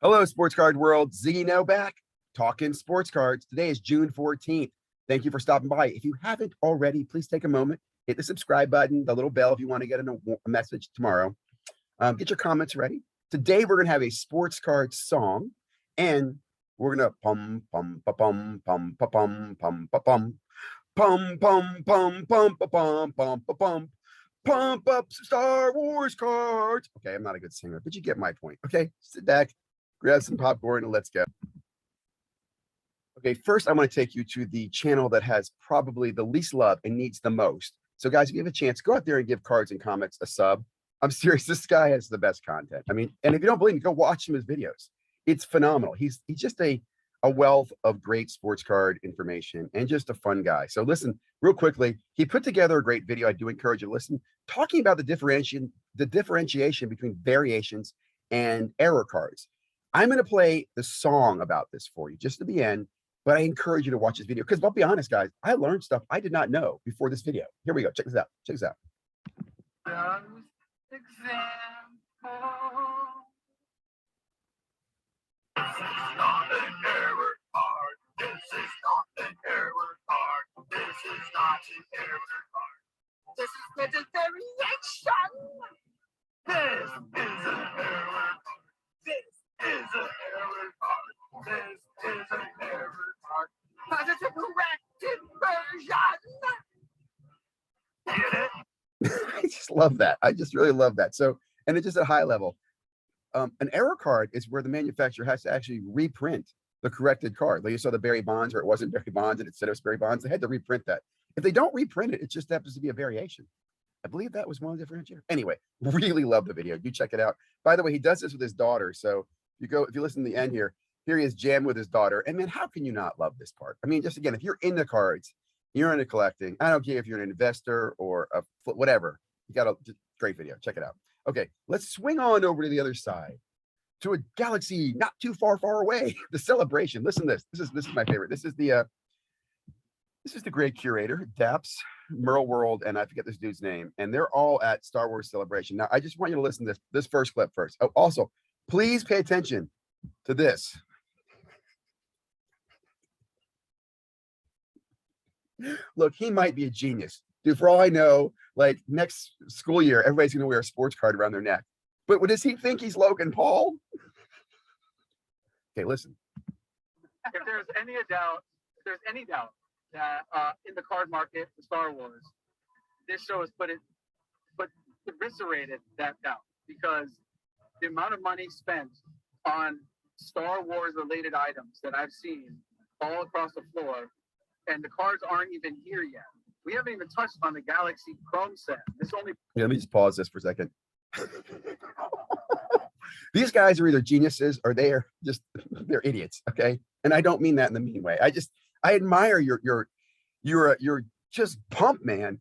Hello, sports card world. ZiggyNo back, talking sports cards. Today is June 14th. Thank you for stopping by. If you haven't already, please take a moment, hit the subscribe button, the little bell if you want to get a message tomorrow. Get your comments ready. Today, we're going to have a sports card song, and we're going to pum, pum, pa, pum, pum, pa, pum, pum, pa, pum, pum, pum, pum, pum, pa, pum, pum, pa, pum, pump up Star Wars cards. Okay, I'm not a good singer, but you get my point. Okay, sit back, grab some popcorn, and let's go. Okay, first I want to take you to the channel that has probably the least love and needs the most. So guys, if you have a chance, go out there and give Cards and Comics a sub. I'm serious, this guy has the best content. I mean, and if you don't believe me, go watch him his videos. It's phenomenal. He's just a wealth of great sports card information and just a fun guy. So listen, real quickly, he put together a great video. I do encourage you to listen, talking about the differentiation between variations and error cards. I'm going to play the song about this for you just at the end, but I encourage you to watch this video because I'll be honest, guys, I learned stuff I did not know before this video. Here we go. Check this out. Check this out. This is not an error card. This is not an error card. This is not an error card. This is the variation. This is an error card. This is an error card. This is an error card. That is a corrected version. Get it? I just love that. I just really love that. So, and it's just at a high level. An error card is where the manufacturer has to actually reprint the corrected card. Like you saw the Barry Bonds, or it wasn't Barry Bonds and it said it was Barry Bonds. They had to reprint that. If they don't reprint it, it just happens to be a variation. I believe that was one of the differentiators. Anyway, really love the video. You check it out. By the way, he does this with his daughter. So if you listen to the end here he is jamming with his daughter. And man, how can you not love this part? I mean, just again, if you're into cards, you're into collecting. I don't care if you're an investor or a whatever. You got a great video. Check it out. Okay, let's swing on over to the other side to a galaxy not too far away. The Celebration. Listen to this. This is my favorite. This is the great curator, Daps, Merle World, and I forget this dude's name. And they're all at Star Wars Celebration. Now, I just want you to listen to this first clip first. Oh, also, please pay attention to this. Look, he might be a genius. Dude, for all I know, like next school year, everybody's going to wear a sports card around their neck. But what does he think he's Logan Paul? Okay, listen. If there's any doubt that in the card market for Star Wars, this show has eviscerated that doubt, because the amount of money spent on Star Wars related items that I've seen all across the floor, and the cards aren't even here yet. We haven't even touched on the Galaxy Chrome set. Let me just pause this for a second. These guys are either geniuses or they're idiots. Okay. And I don't mean that in the mean way. I admire you're just pumped, man.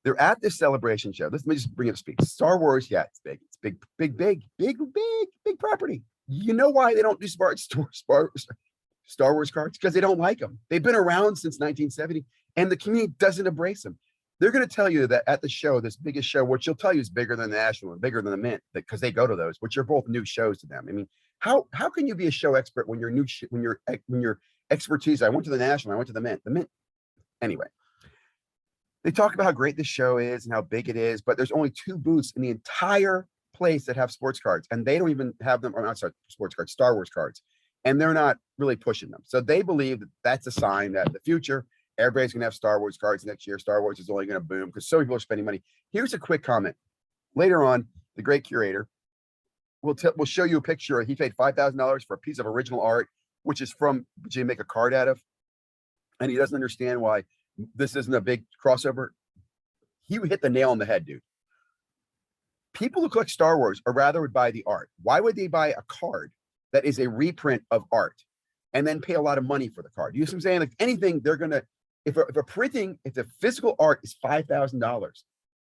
They're at this Celebration show. Let me just bring it to speed. Star Wars, yeah, it's big. It's big property. You know why they don't do Star Wars cards? Because they don't like them. They've been around since 1970, and the community doesn't embrace them. They're going to tell you that at the show, this biggest show, which she'll tell you is bigger than the National and bigger than the Mint, because they go to those, which are both new shows to them. I mean, how can you be a show expert when you're new? When your expertise? I went to the National, I went to the Mint. Anyway, they talk about how great this show is and how big it is, but there's only 2 booths in the entire place that have sports cards, and they don't even have them. Or not sports cards, Star Wars cards, and they're not really pushing them. So they believe that that's a sign that in the future, everybody's going to have Star Wars cards next year. Star Wars is only going to boom because so many people are spending money. Here's a quick comment. Later on, the great curator will show you a picture. He paid $5,000 for a piece of original art, which you make a card out of. And he doesn't understand why this isn't a big crossover. He hit the nail on the head, dude. People who collect Star Wars would buy the art. Why would they buy a card that is a reprint of art and then pay a lot of money for the card? You know what I'm saying? Like anything, they're going to, if the physical art is $5,000,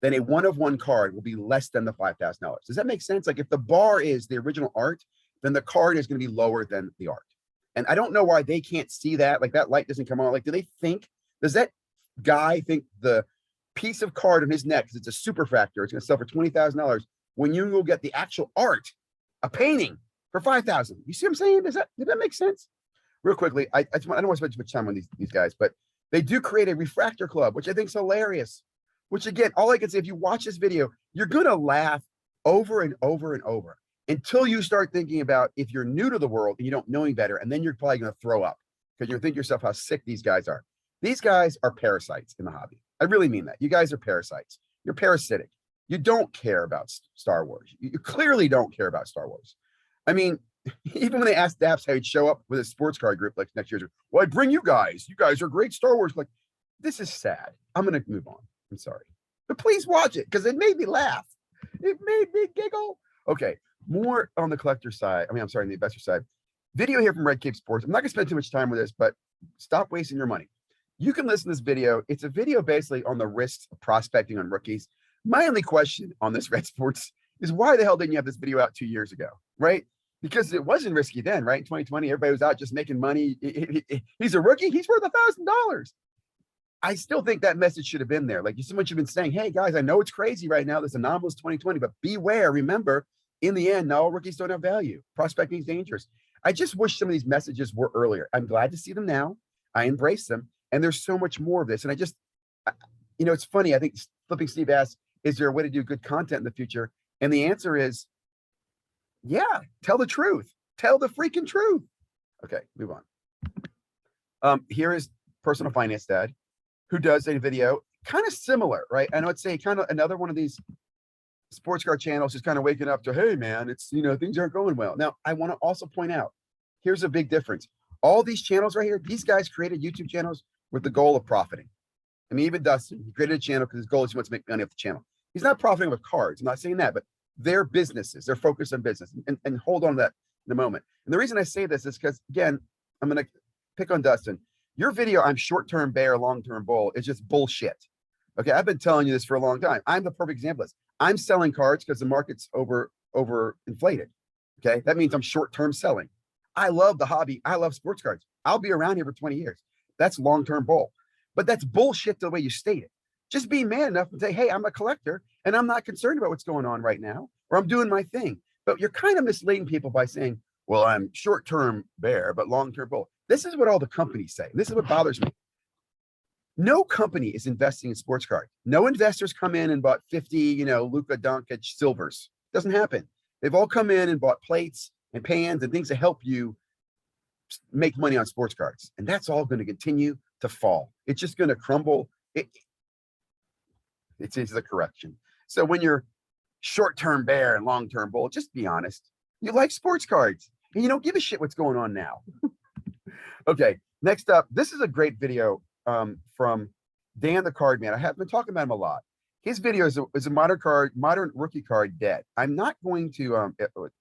then a one-of-one card will be less than the $5,000. Does that make sense? Like if the bar is the original art, then the card is going to be lower than the art. And I don't know why they can't see that. Like that light doesn't come on. Like, does that guy think the piece of card on his neck, because it's a superfractor, it's going to sell for $20,000, when you will get the actual art, a painting for 5,000. You see what I'm saying? Did that make sense? Real quickly, I don't want to spend too much time on these guys, but they do create a refractor club, which I think is hilarious. Which again, all I can say, if you watch this video, you're gonna laugh over and over and over until you start thinking about if you're new to the world and you don't know any better, and then you're probably gonna throw up because you're thinking to yourself how sick these guys are. These guys are parasites in the hobby. I really mean that. You guys are parasites. You're parasitic. You don't care about Star Wars. You clearly don't care about Star Wars. I mean, even when they asked Daps how he'd show up with a sports card group like next year, well, I'd bring you guys. You guys are great Star Wars. Like, this is sad. I'm gonna move on. I'm sorry, but please watch it because it made me laugh. It made me giggle. Okay, more on the collector side. I mean, I'm sorry, on the investor side. Video here from Red Cape Sports. I'm not gonna spend too much time with this, but stop wasting your money. You can listen to this video. It's a video basically on the risks of prospecting on rookies. My only question on this Red Sports is why the hell didn't you have this video out 2 years ago, right? Because it wasn't risky then, right? In 2020, everybody was out just making money. He's a rookie. He's worth $1,000. I still think that message should have been there. Like so much you've been saying, hey guys, I know it's crazy right now, this anomalous 2020, but beware. Remember, in the end, not all rookies don't have value. Prospecting is dangerous. I just wish some of these messages were earlier. I'm glad to see them now. I embrace them. And there's so much more of this. And it's funny. I think Flipping Steve asked, is there a way to do good content in the future? And the answer is, yeah, tell the truth. Tell the freaking truth. Okay, move on. Here is Personal Finance Dad, who does a video kind of similar, right? I know it's a kind of another one of these sports card channels just kind of waking up to, hey man, it's, things aren't going well. Now, I want to also point out, here's a big difference. All these channels right here, these guys created YouTube channels with the goal of profiting. I mean, even Dustin, he created a channel because his goal is he wants to make money off the channel. He's not profiting with cards. I'm not saying that, but they're businesses. They're focused on business. And hold on to that in a moment. And the reason I say this is because, again, I'm going to pick on Dustin. Your video, I'm short-term bear, long-term bull, is just bullshit. Okay, I've been telling you this for a long time. I'm the perfect example of this. I'm selling cards because the market's over inflated. Okay, that means I'm short-term selling. I love the hobby. I love sports cards. I'll be around here for 20 years. That's long-term bull. But that's bullshit the way you state it. Just be man enough and say, hey, I'm a collector and I'm not concerned about what's going on right now, or I'm doing my thing. But you're kind of misleading people by saying, well, I'm short-term bear, but long-term bull. This is what all the companies say. This is what bothers me. No company is investing in sports cards. No investors come in and bought 50, Luka Doncic silvers. Doesn't happen. They've all come in and bought plates and pans and things to help you make money on sports cards. And that's all going to continue to fall. It's just going to crumble. It's a correction. So when you're short-term bear and long-term bull, just be honest. You like sports cards and you don't give a shit what's going on now. Okay, next up, this is a great video from Dan the Card Man. I have been talking about him a lot. His video is a modern rookie card dead. I'm not going to,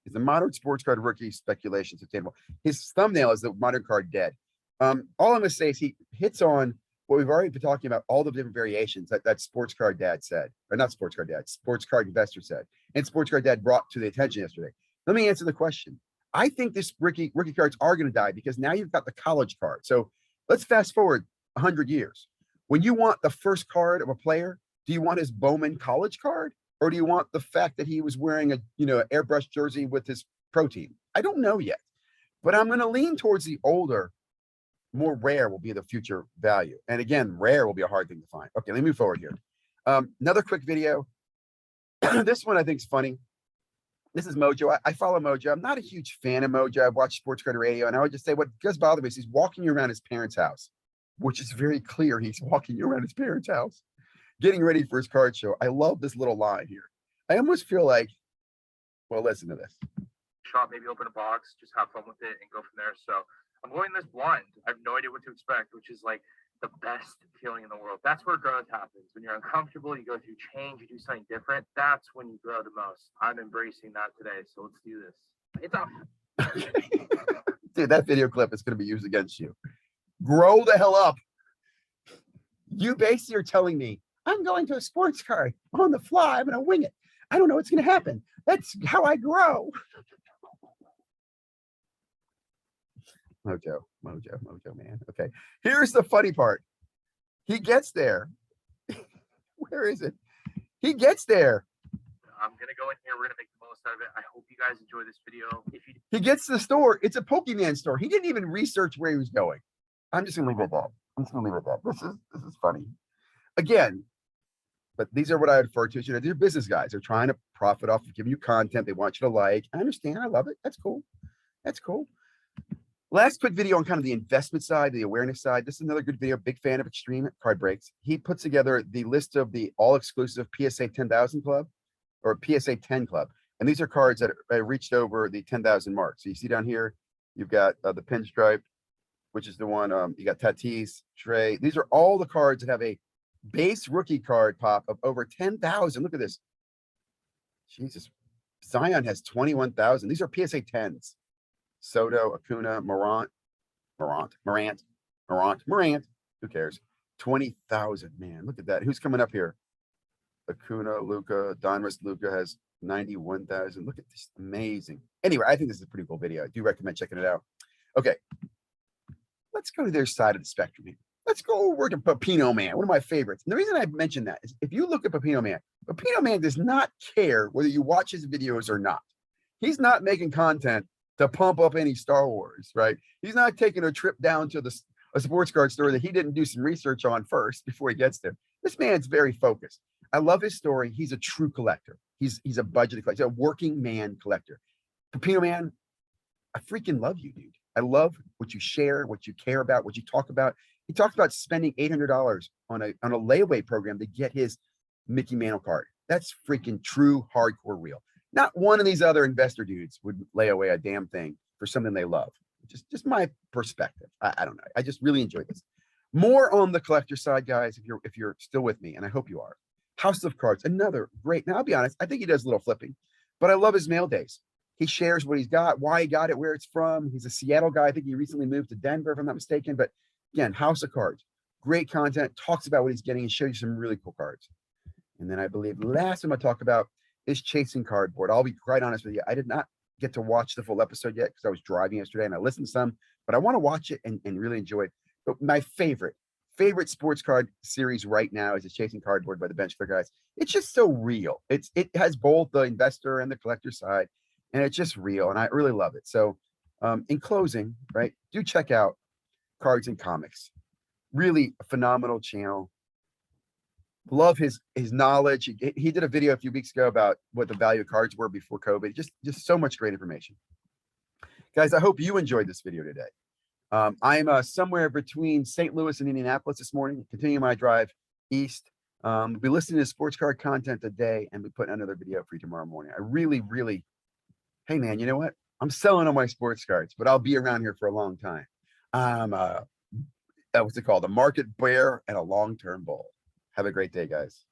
it's a modern sports card rookie speculation sustainable. His thumbnail is the modern card dead. All I'm going to say is he hits on what we've already been talking about, all the different variations that sports card dad said, or not sports card dad, sports card investor said, and sports card dad brought to the attention yesterday. Let me answer the question. I think this rookie cards are going to die because now you've got the college card. So let's fast forward 100 years. When you want the first card of a player, do you want his Bowman college card, or do you want the fact that he was wearing a airbrush jersey with his pro team? I don't know yet, but I'm going to lean towards the older, more rare will be the future value. And again, rare will be a hard thing to find. Okay, let me move forward here. Another quick video. This one I think is funny. This is Mojo. I follow Mojo. I'm not a huge fan of Mojo. I've watched Sports Card Radio, and I would just say what does bother me is he's walking around his parents' house, which is very clear. He's walking around his parents' house, getting ready for his card show. I love this little line here. I almost feel like, well, listen to this. Shop, maybe open a box, just have fun with it and go from there. So I'm going this blind. I have no idea what to expect, which is like the best feeling in the world. That's where growth happens. When you're uncomfortable, you go through change, you do something different. That's when you grow the most. I'm embracing that today. So let's do this. It's up. Dude, that video clip is going to be used against you. Grow the hell up. You basically are telling me, I'm going to a sports card on the fly. I'm going to wing it. I don't know what's going to happen. That's how I grow. Mojo, man. Okay. Here's the funny part. He gets there. Where is it? He gets there. I'm going to go in here. We're going to make the most most out of it. I hope you guys enjoy this video. If you He gets to the store. It's a Pokemon store. He didn't even research where he was going. I'm just gonna leave it at that. I'm just gonna leave it at that. This is funny. Again, but these are what I refer to as, you know, they're business guys. They're trying to profit off of giving you content they want you to like. I understand. I love it. That's cool. That's cool. Last quick video on kind of the investment side, the awareness side. This is another good video. Big fan of Extreme Card Breaks. He puts together the list of the all-exclusive PSA 10,000 club or PSA 10 club. And these are cards that have reached over the 10,000 mark. So you see down here, you've got the Pinstripe, which is the one, you got Tatis, Trey. These are all the cards that have a base rookie card pop of over 10,000. Look at this. Jesus. Zion has 21,000. These are PSA 10s. Soto, Acuna, Morant. Who cares? 20,000, man. Look at that. Who's coming up here? Acuna, Luca, Donruss Luca has 91,000. Look at this. Amazing. Anyway, I think this is a pretty cool video. I do recommend checking it out. Okay. Let's go to their side of the spectrum here. Let's go over to Panini Man, one of my favorites. And the reason I mention that is if you look at Panini Man does not care whether you watch his videos or not. He's not making content to pump up any Star Wars, right? He's not taking a trip down to a sports card store that he didn't do some research on first before he gets there. This man's very focused. I love his story. He's a true collector. He's a budgeted collector, a working man collector. Panini Man, I freaking love you, dude. I love what you share, what you care about, what you talk about. He talks about spending $800 on a layaway program to get his Mickey Mantle card. That's freaking true hardcore real. Not one of these other investor dudes would lay away a damn thing for something they love. Just my perspective. I don't know. I just really enjoy this. More on the collector side, guys, if you're still with me, and I hope you are. House of Cards, another great. Now, I'll be honest, I think he does a little flipping, but I love his mail days. He shares what he's got, why he got it, where it's from. He's a Seattle guy. I think he recently moved to Denver, if I'm not mistaken. But again, House of Cards, great content, talks about what he's getting and shows you some really cool cards. And then I believe the last one I talk about is Chasing Cardboard. I'll be quite honest with you. I did not get to watch the full episode yet because I was driving yesterday and I listened to some, but I want to watch it and really enjoy it. But my favorite sports card series right now is Chasing Cardboard by the Bench Clear guys. It's just so real. It has both the investor and the collector side, and it's just real, and I really love it. So in closing, right, do check out Cards and Comics. Really a phenomenal channel. Love his knowledge. He did a video a few weeks ago about what the value of cards were before COVID. Just so much great information. Guys, I hope you enjoyed this video today. I'm somewhere between St. Louis and Indianapolis this morning, continuing my drive east. We'll be listening to sports card content today, and we put another video for you tomorrow morning. I really, hey man, you know what? I'm selling all my sports cards, but I'll be around here for a long time. What's it called? A market bear and a long-term bull. Have a great day, guys.